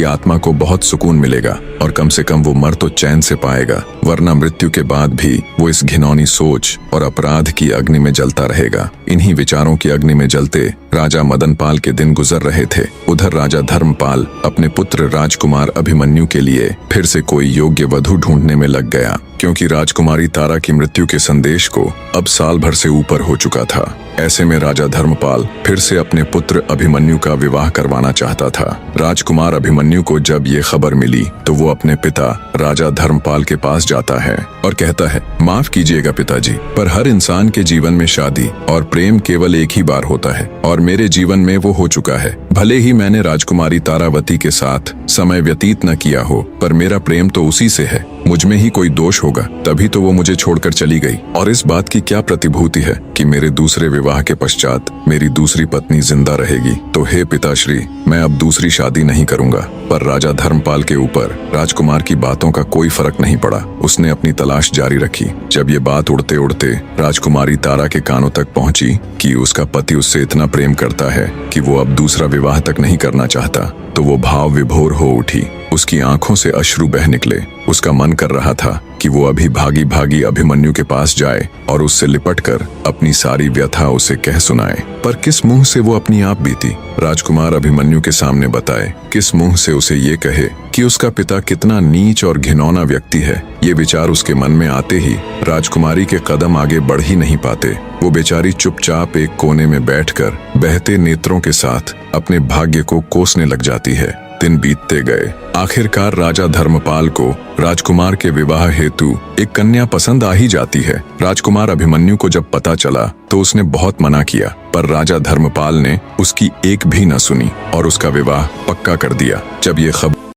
कि आत्मा को बहुत सुकून मिलेगा और कम से कम वो मर तो चैन से पाएगा, वरना मृत्यु के बाद भी वो इस घिनौनी सोच और अपराध की अग्नि में जलता रहेगा। इन्हीं विचारों की अग्नि में जलते राजा मदनपाल के दिन गुजर रहे थे। उधर राजा धर्मपाल अपने पुत्र राजकुमार अभिमन्यु के लिए फिर से कोई योग्य वधू ढूंढने में लग गया, क्योंकि राजकुमारी तारा की मृत्यु के संदेश को अब साल भर से ऊपर हो चुका था। ऐसे में राजा धर्मपाल फिर से अपने पुत्र अभिमन्यु का विवाह करवाना चाहता था। राजकुमार अभिमन्यु को जब ये खबर मिली तो वो अपने पिता राजा धर्मपाल के पास जाता है और कहता है, माफ कीजिएगा पिताजी, पर हर इंसान के जीवन में शादी और प्रेम केवल एक ही बार होता है और मेरे जीवन में वो हो चुका है। भले ही मैंने राजकुमारी तारावती के साथ समय व्यतीत न किया हो, पर मेरा प्रेम तो उसी से है। मुझ में ही कोई दोष होगा, तभी तो वो मुझे छोड़कर चली गई। और इस बात की क्या प्रतिभूति है कि मेरे दूसरे विवाह के पश्चात मेरी दूसरी पत्नी जिंदा रहेगी। तो हे पिताश्री, मैं अब दूसरी शादी नहीं करूंगा। पर राजा धर्मपाल के ऊपर राजकुमार की बातों का कोई फर्क नहीं पड़ा। उसने अपनी तलाश जारी रखी। जब ये बात उड़ते उड़ते राजकुमारी तारा के कानों तक पहुंची कि उसका पति उससे इतना प्रेम करता है कि वो अब दूसरा विवाह तक नहीं करना चाहता, तो वो भाव विभोर हो उठी। उसकी आंखों से अश्रु बह निकले। उसका मन कर रहा था कि वो अभी भागी भागी अभिमन्यु के पास जाए और उससे लिपटकर अपनी सारी व्यथा उसे कह सुनाए। पर किस मुंह से वो अपनी आप बीती राजकुमार अभिमन्यु के सामने बताए? किस मुंह से उसे ये कहे कि उसका पिता कितना नीच और घिनौना व्यक्ति है? ये विचार उसके मन में आते ही राजकुमारी के कदम आगे बढ़ ही नहीं पाते। वो बेचारी चुपचाप एक कोने में बैठकर बहते नेत्रों के साथ अपने भाग्य को कोसने लग जाती है। दिन बीतते गए। आखिरकार राजा धर्मपाल को राजकुमार के विवाह हेतु एक कन्या पसंद आ ही जाती है। राजकुमार अभिमन्यु को जब पता चला तो उसने बहुत मना किया, पर राजा धर्मपाल ने उसकी एक भी न सुनी और उसका विवाह पक्का कर दिया। जब ये खबर